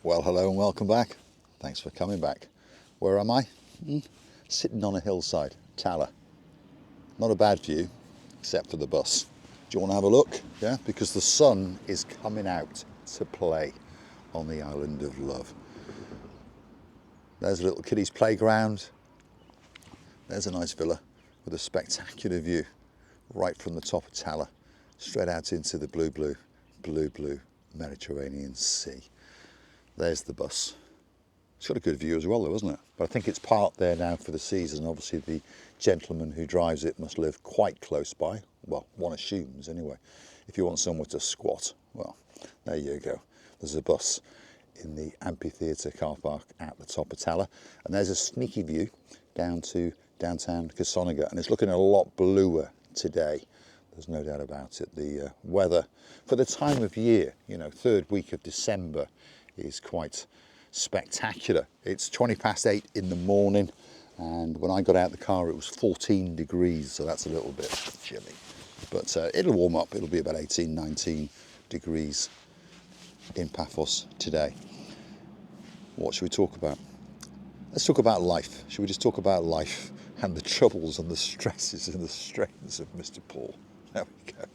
Well, hello and welcome back. Thanks for coming back. Where am I? Sitting on a hillside, Tala. Not a bad view, except for the bus. Do you want to have a look? Yeah, because the sun is coming out to play on the island of love. There's a little kiddies playground. There's a nice villa with a spectacular view right from the top of Tala, straight out into the blue Mediterranean Sea. There's the bus. It's got a good view as well though, isn't it? But I think it's parked there now for the season. Obviously the gentleman who drives it must live quite close by. Well, one assumes anyway. If you want somewhere to squat, well, there you go. There's a bus in the amphitheatre car park at the top of Tala. And there's a sneaky view down to downtown Kasonega. And it's looking a lot bluer today. There's no doubt about it. The weather for the time of year, third week of December, is quite spectacular. It's 8:20 in the morning, and when I got out the car it was 14 degrees, so that's a little bit chilly. But it'll warm up. It'll be about 18, 19 degrees in Paphos today. What should we talk about? Let's talk about life. Should we just talk about life and the troubles and the stresses and the strains of Mr. Paul? There we go.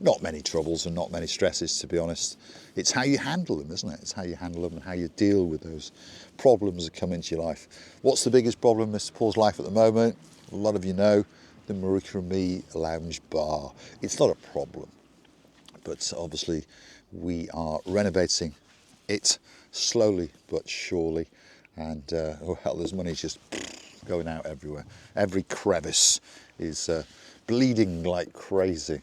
Not many troubles and not many stresses, to be honest. It's how you handle them, isn't it? It's how you handle them and how you deal with those problems that come into your life. What's the biggest problem in Mr. Paul's life at the moment? A lot of you know, the Marika and Me lounge bar. It's not a problem, but obviously we are renovating it slowly but surely. And well, there's money just going out everywhere. Every crevice is bleeding like crazy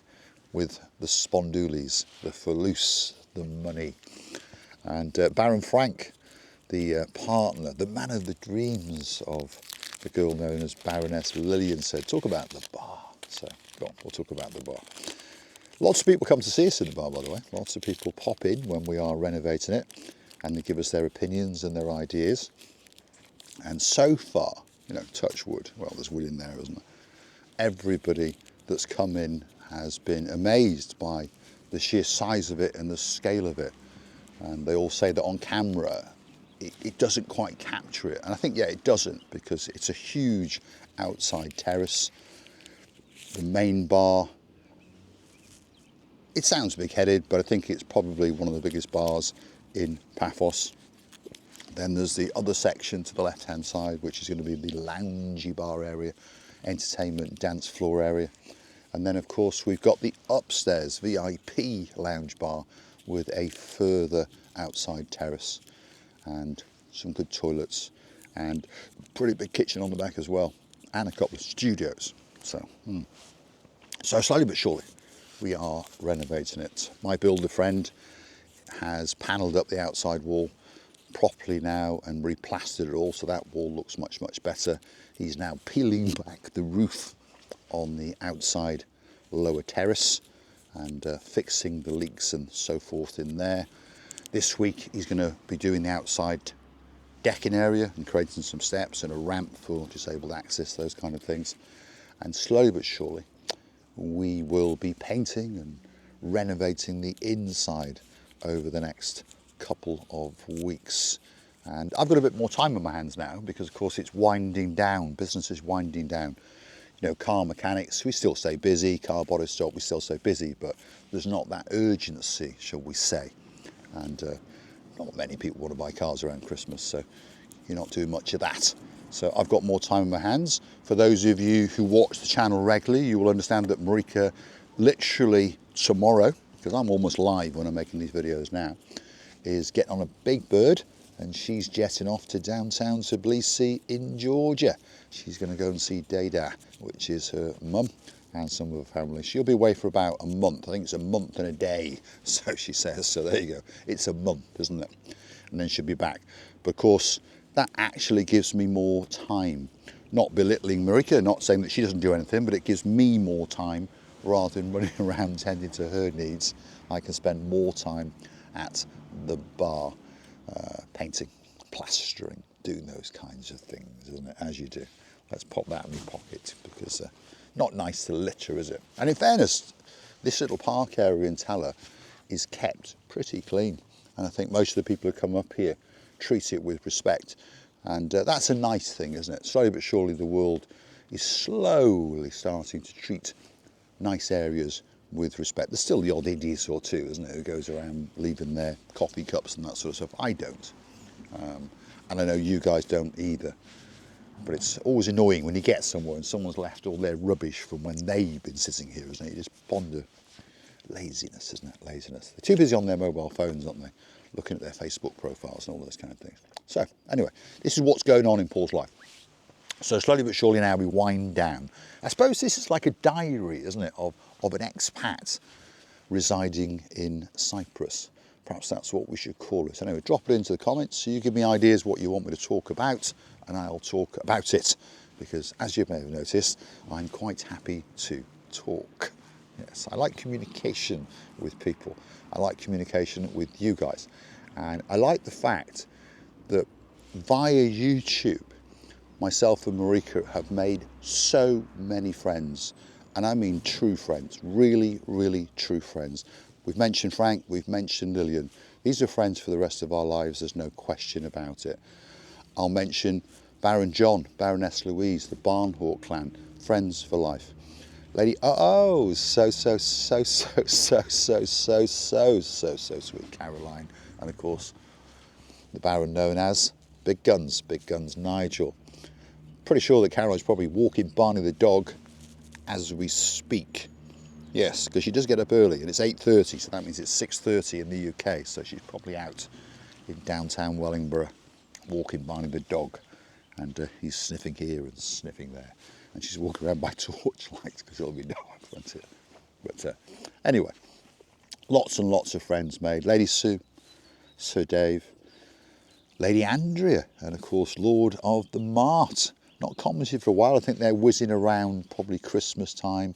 with the spondoolies, the faloose, the money. And Baron Frank, the partner, the man of the dreams of the girl known as Baroness Lillian, said, talk about the bar. So go on, we'll talk about the bar. Lots of people come to see us in the bar, by the way. Lots of people pop in when we are renovating it, and they give us their opinions and their ideas. And so far, touch wood, well, there's wood in there, isn't there? Everybody that's come in has been amazed by the sheer size of it and the scale of it. And they all say that on camera, it doesn't quite capture it. And I think, yeah, it doesn't, because it's a huge outside terrace. The main bar, it sounds big-headed, but I think it's probably one of the biggest bars in Paphos. Then there's the other section to the left-hand side, which is going to be the loungy bar area, entertainment, dance floor area. And then, of course, we've got the upstairs VIP lounge bar with a further outside terrace and some good toilets and pretty big kitchen on the back as well, and a couple of studios. So slowly but surely, we are renovating it. My builder friend has panelled up the outside wall properly now and replastered it all, so that wall looks much better. He's now peeling back the roof on the outside lower terrace and fixing the leaks and so forth in there. This week he's going to be doing the outside decking area and creating some steps and a ramp for disabled access, those kind of things. And slowly but surely we will be painting and renovating the inside over the next couple of weeks. And I've got a bit more time on my hands now because, of course, it's winding down. Business is winding down. Car mechanics, we still stay busy. Car body shop, we still stay busy, but there's not that urgency, shall we say. And not many people want to buy cars around Christmas, so you're not doing much of that. So I've got more time on my hands. For those of you who watch the channel regularly, you will understand that Marika, literally tomorrow, because I'm almost live when I'm making these videos now, is getting on a big bird and she's jetting off to downtown Tbilisi in Georgia. She's going to go and see Dada, which is her mum and some of her family. She'll be away for about a month. I think it's a month and a day, so she says. So there you go. It's a month, isn't it? And then she'll be back. But of course, that actually gives me more time. Not belittling Marika, not saying that she doesn't do anything, but it gives me more time rather than running around tending to her needs. I can spend more time at the bar, painting, plastering, doing those kinds of things, isn't it? As you do. Let's pop that in my pocket because not nice to litter, is it? And in fairness, this little park area in Tala is kept pretty clean. And I think most of the people who come up here treat it with respect. And that's a nice thing, isn't it? Slowly but surely the world is slowly starting to treat nice areas with respect. There's still the odd idiot or two, isn't it, who goes around leaving their coffee cups and that sort of stuff. I don't. And I know you guys don't either. But it's always annoying when you get somewhere and someone's left all their rubbish from when they've been sitting here, isn't it? You just ponder laziness, isn't it? Laziness. They're too busy on their mobile phones, aren't they? Looking at their Facebook profiles and all those kind of things. So, anyway, this is what's going on in Paul's life. So slowly but surely now we wind down. I suppose this is like a diary, isn't it, of an expat residing in Cyprus. Perhaps that's what we should call it. Anyway, drop it into the comments. So you give me ideas what you want me to talk about, and I'll talk about it. Because as you may have noticed, I'm quite happy to talk. Yes, I like communication with people. I like communication with you guys. And I like the fact that via YouTube, myself and Marika have made so many friends, and I mean true friends, really, really true friends. We've mentioned Frank, we've mentioned Lillian. These are friends for the rest of our lives, there's no question about it. I'll mention Baron John, Baroness Louise, the Barnhawk clan, friends for life. Lady, so sweet Caroline, and of course the Baron known as Big Guns Nigel. Pretty sure that Caroline's probably walking Barney the dog as we speak. Yes, because she does get up early, and it's 8:30, so that means it's 6:30 in the UK, so she's probably out in downtown Wellingborough walking Barney the dog, and he's sniffing here and sniffing there, and she's walking around by torchlight because it'll be dark, won't it? But anyway, lots and lots of friends made. Lady Sue, Sir Dave, Lady Andrea, and of course Lord of the Mart. Not commented for a while. I think they're whizzing around probably Christmas time.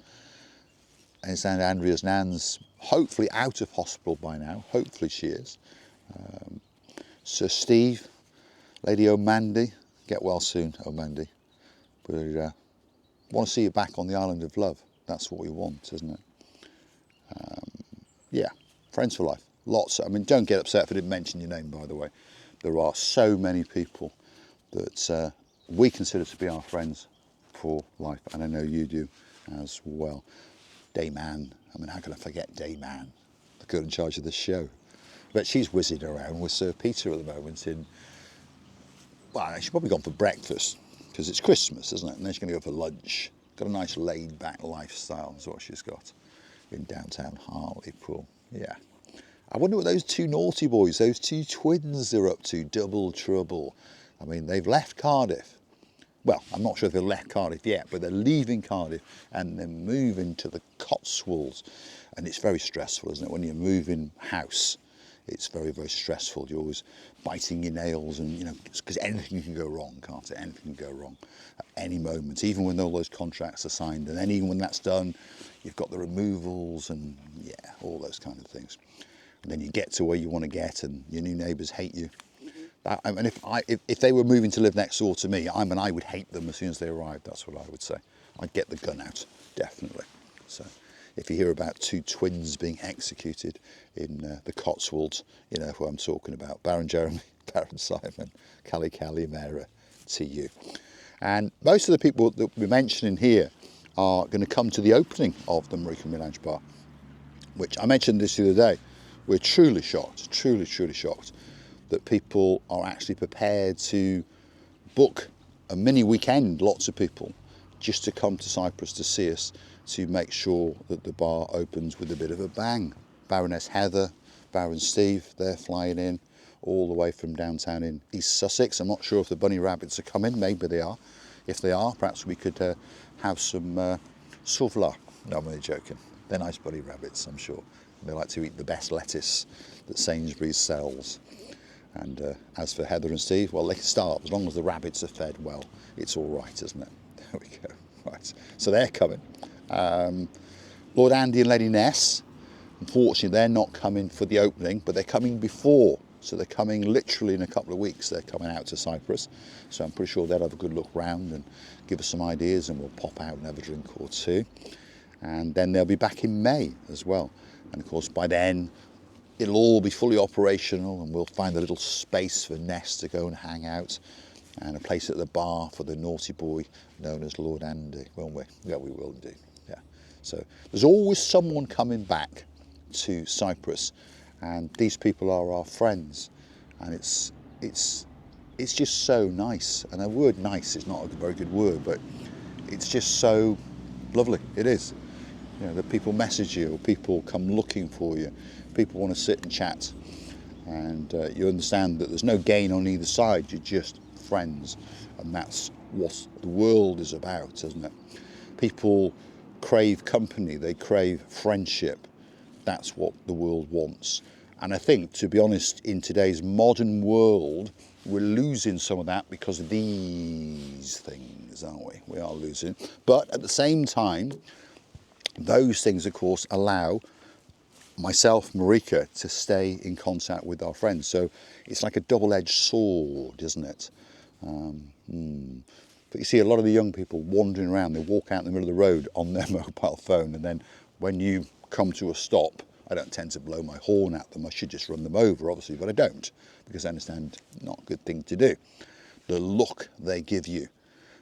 And St Andrea's Nan's hopefully out of hospital by now. Hopefully she is. Sir Steve, Lady O'Mandy, get well soon, O'Mandy. We want to see you back on the island of love. That's what we want, isn't it? Yeah, friends for life. Lots. I mean, don't get upset if I didn't mention your name, by the way. There are so many people that we consider to be our friends for life, and I know you do as well. Dame Anne, I mean, how can I forget Dame Anne, the girl in charge of the show? But she's whizzing around with Sir Peter at the moment well, she's probably gone for breakfast, because it's Christmas, isn't it? And then she's going to go for lunch. Got a nice laid-back lifestyle is what she's got in downtown Hartlepool. Yeah. I wonder what those two naughty boys, those two twins are up to, double trouble. I mean, they've left Cardiff. Well, I'm not sure if they've left Cardiff yet, but they're leaving Cardiff and they're moving to the Cotswolds. And it's very stressful, isn't it? When you're moving house, it's very, very stressful. You're always biting your nails and, you know, because anything can go wrong, can't it? Anything can go wrong at any moment, even when all those contracts are signed. And then even when that's done, you've got the removals and, yeah, all those kind of things. And then you get to where you want to get and your new neighbours hate you. I mean, if they were moving to live next door to me, I would hate them as soon as they arrived. That's what I would say. I'd get the gun out, definitely. So if you hear about two twins being executed in the Cotswolds, you know who I'm talking about. Baron Jeremy, Baron Simon, Callie Mera, to you. And most of the people that we're mentioning here are going to come to the opening of the Marika Lounge Bar, which I mentioned this the other day. We're truly shocked, truly shocked that people are actually prepared to book a mini weekend, lots of people, just to come to Cyprus to see us, to make sure that the bar opens with a bit of a bang. Baroness Heather, Baron Steve, they're flying in all the way from downtown in East Sussex. I'm not sure if the bunny rabbits are coming, maybe they are. If they are, perhaps we could have some souvlaki. No, I'm only joking. They're nice bunny rabbits, I'm sure. They like to eat the best lettuce that Sainsbury's sells. And as for Heather and Steve, well, they can starve. As long as the rabbits are fed well, it's all right, isn't it? There we go. Right. So they're coming. Lord Andy and Lady Ness, unfortunately, they're not coming for the opening, but they're coming before. So they're coming literally in a couple of weeks. They're coming out to Cyprus. So I'm pretty sure they'll have a good look round and give us some ideas, and we'll pop out and have a drink or two. And then they'll be back in May as well. And of course, by then, it'll all be fully operational, and we'll find a little space for Ness to go and hang out, and a place at the bar for the naughty boy known as Lord Andy, won't we? Yeah, we will indeed. Yeah. So there's always someone coming back to Cyprus, and these people are our friends, and it's just so nice. And the word nice is not a very good word, but it's just so lovely. It is. You know, that people message you, or people come looking for you, people want to sit and chat, and you understand that there's no gain on either side, you're just friends, and that's what the world is about, isn't it? People crave company, they crave friendship. That's what the world wants. And I think, to be honest, in today's modern world, we're losing some of that because of these things, aren't we? We are losing. But at the same time, those things, of course, allow myself, Marika, to stay in contact with our friends. So it's like a double-edged sword, isn't it? But you see a lot of the young people wandering around. They walk out in the middle of the road on their mobile phone, and then when you come to a stop, I don't tend to blow my horn at them. I should just run them over, obviously, but I don't, because I understand not a good thing to do. The look they give you,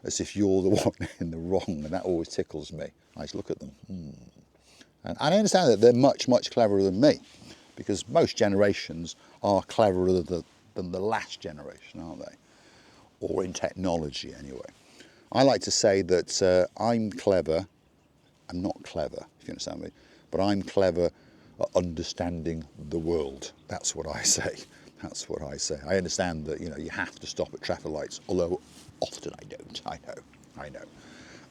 as if you're the one in the wrong, and that always tickles me. I just look at them. And I understand that they're much, much cleverer than me, because most generations are cleverer than the last generation, aren't they? Or in technology, anyway. I like to say that I'm clever. I'm not clever, if you understand me, but I'm clever at understanding the world. That's what I say. That's what I say. I understand that, you know, you have to stop at traffic lights, although often I don't. I know.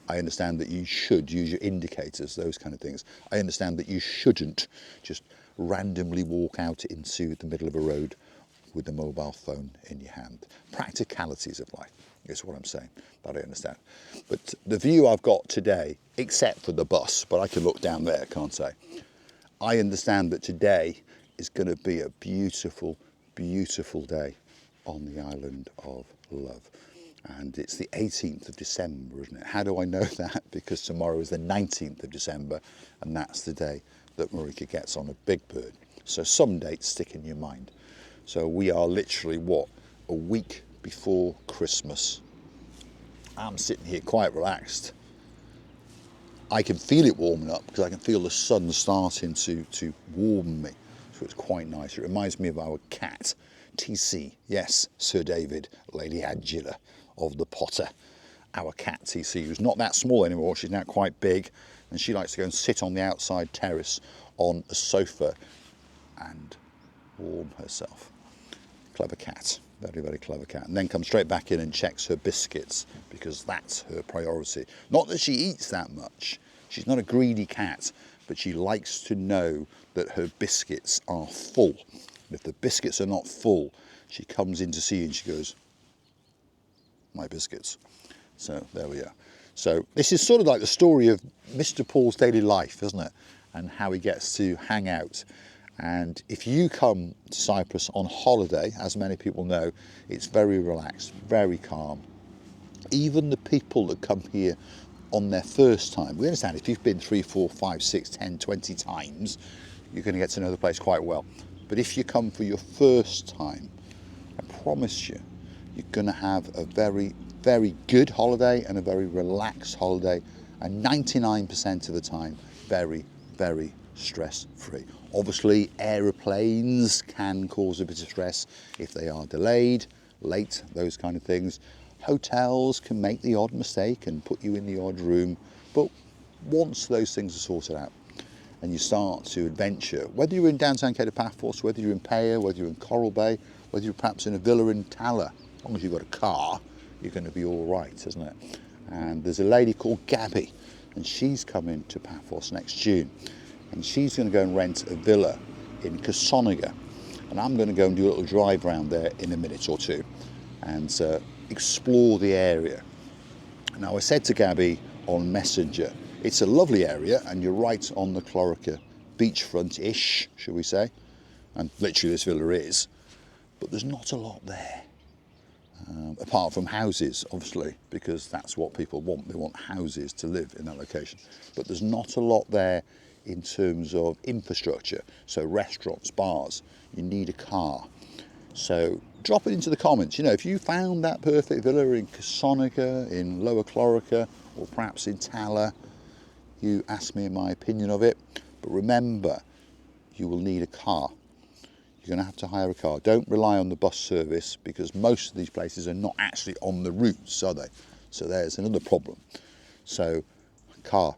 I understand that you should use your indicators, those kind of things. I understand that you shouldn't just randomly walk out into the middle of a road with a mobile phone in your hand. Practicalities of life is what I'm saying, that I understand. But the view I've got today, except for the bus, but I can look down there, can't I? I understand that today is going to be a beautiful, beautiful day on the island of love. And it's the 18th of December, isn't it? How do I know that? Because tomorrow is the 19th of December, and that's the day that Marika gets on a big bird. So some dates stick in your mind. So we are literally, what, a week before Christmas. I'm sitting here quite relaxed. I can feel it warming up because I can feel the sun starting to warm me. So it's quite nice. It reminds me of our cat, TC. Yes, Sir David, Lady Angela of the Potter. Our cat, TC, who's not that small anymore. She's now quite big, and she likes to go and sit on the outside terrace on a sofa and warm herself. Clever cat, very, very clever cat. And then comes straight back in and checks her biscuits, because that's her priority. Not that she eats that much. She's not a greedy cat, but she likes to know that her biscuits are full. And if the biscuits are not full, she comes in to see you and she goes, my biscuits. So there we are. So this is sort of like the story of Mr. Paul's daily life, isn't it? And how he gets to hang out. And if you come to Cyprus on holiday, as many people know, it's very relaxed, very calm. Even the people that come here on their first time, we understand if you've been 3, 4, 5, 6, 10, 20 times, you're going to get to know the place quite well. But if you come for your first time, I promise you, you're going to have a very, very good holiday and a very relaxed holiday, and 99% of the time, very, very stress-free. Obviously, aeroplanes can cause a bit of stress if they are delayed, late, those kind of things. Hotels can make the odd mistake and put you in the odd room, but once those things are sorted out and you start to adventure, whether you're in downtown Cape Paphos, whether you're in Paya, whether you're in Coral Bay, whether you're perhaps in a villa in Tala, as long as you've got a car, you're going to be all right, isn't it? And there's a lady called Gabby, and she's coming to Paphos next June, and she's going to go and rent a villa in Kasoniga, and I'm going to go and do a little drive around there in a minute or two and explore the area. Now, I said to Gabby on Messenger, it's a lovely area and you're right on the Clorica beachfront-ish, shall we say, and literally this villa is, but there's not a lot there. Apart from houses, obviously, because that's what people want. They want houses to live in that location. But there's not a lot there in terms of infrastructure. So restaurants, bars, you need a car. So drop it into the comments. You know, if you found that perfect villa in Casonica, in Lower Clorica, or perhaps in Tala, you ask me my opinion of it. But remember, you will need a car. You're going to have to hire a car. Don't rely on the bus service, because most of these places are not actually on the routes, are they? So there's another problem. So car,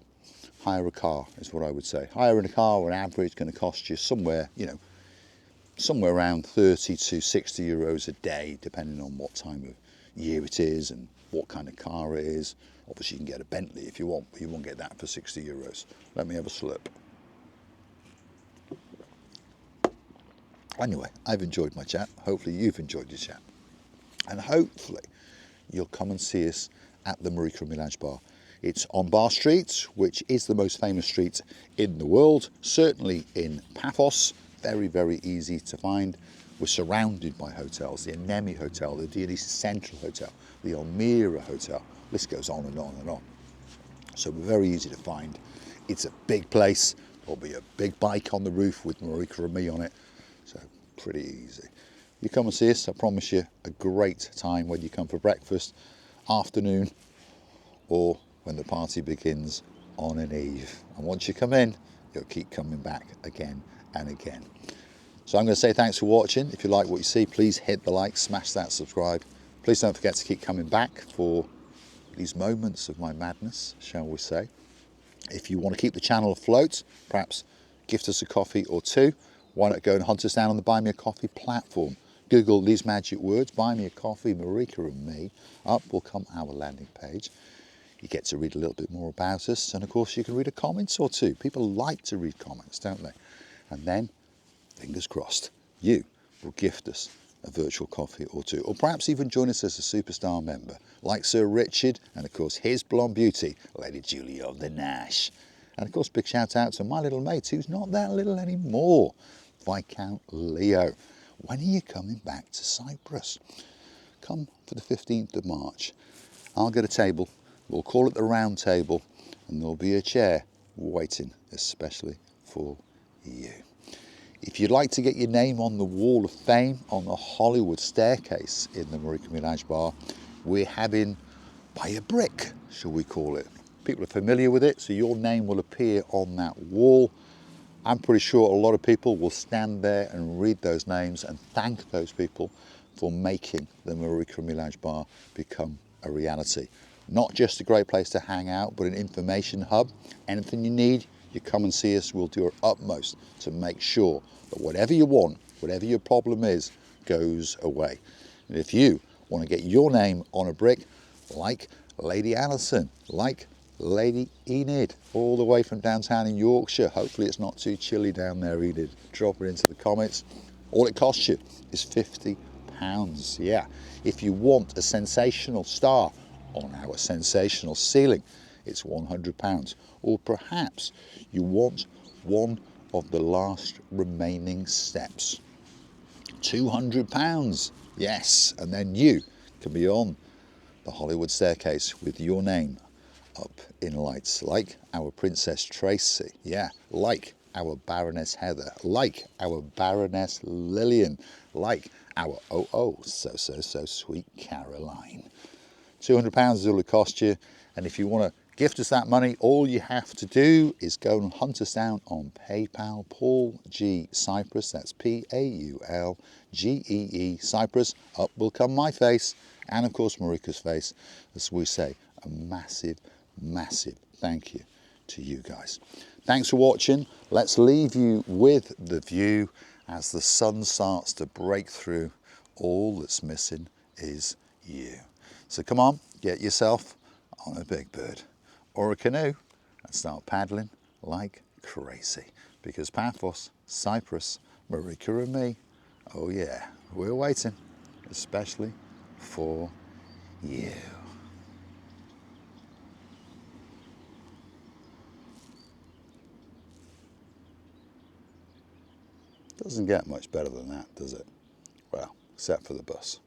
hire a car is what I would say. Hiring a car on average is going to cost you somewhere, you know, somewhere around 30 to 60 euros a day, depending on what time of year it is and what kind of car it is. Obviously you can get a Bentley if you want, but you won't get that for 60 euros. Let me have a slurp. Anyway, I've enjoyed my chat. Hopefully you've enjoyed your chat. And hopefully you'll come and see us at the Marika and Milaj Bar. It's on Bar Street, which is the most famous street in the world, certainly in Paphos. Very, very easy to find. We're surrounded by hotels, the Anemi Hotel, the Dionysus Central Hotel, the Elmira Hotel. List goes on and on and on. So we're very easy to find. It's a big place. There'll be a big bike on the roof with Marika and me on it. So pretty easy. You come and see us, I promise you a great time when you come for breakfast, afternoon, or when the party begins on an eve. And once you come in, you'll keep coming back again and again. So I'm going to say thanks for watching. If you like what you see, please hit the like, smash that subscribe. Please don't forget to keep coming back for these moments of my madness, shall we say. If you want to keep the channel afloat, perhaps gift us a coffee or two. Why not go and hunt us down on the Buy Me a Coffee platform? Google these magic words, Buy Me a Coffee, Marika and me. Up will come our landing page. You get to read a little bit more about us, and of course you can read a comment or two. People like to read comments, don't they? And then, fingers crossed, you will gift us a virtual coffee or two, or perhaps even join us as a superstar member, like Sir Richard, and of course his blonde beauty, Lady Julie of the Nash. And of course, big shout out to my little mate, who's not that little anymore, Viscount Leo. When are you coming back to Cyprus? Come for the 15th of March. I'll get a table. We'll call it the round table, and there'll be a chair waiting especially for you. If you'd like to get your name on the Wall of Fame, on the Hollywood staircase in the Marika Milaj Bar, we're having Buy a Brick, shall we call it. People are familiar with it, so your name will appear on that wall. I'm pretty sure a lot of people will stand there and read those names and thank those people for making the Marika Milaj Bar become a reality. Not just a great place to hang out, but an information hub. Anything you need, you come and see us. We'll do our utmost to make sure that whatever you want, whatever your problem is, goes away. And if you want to get your name on a brick, like Lady Alison, like Lady Enid, all the way from downtown in Yorkshire. Hopefully it's not too chilly down there, Enid. Drop it into the comments. All it costs you is £50. Yeah. If you want a sensational star on our sensational ceiling, it's £100. Or perhaps you want one of the last remaining steps. £200. Yes. And then you can be on the Hollywood staircase with your name up in lights, like our Princess Tracy, yeah, like our Baroness Heather, like our Baroness Lillian, like our so sweet Caroline. £200 is all it cost you, and if you want to gift us that money, all you have to do is go and hunt us down on PayPal, Paul G Cyprus, that's PaulGee Cyprus. Up will come my face, and of course Marika's face, as we say, a massive thank you to you guys. Thanks for watching. Let's leave you with the view as the sun starts to break through. All that's missing is you. So come on, get yourself on a big bird or a canoe and start paddling like crazy, because Paphos, Cyprus, Marika and me, oh yeah, we're waiting, especially for you. Doesn't get much better than that, does it? Well, except for the bus.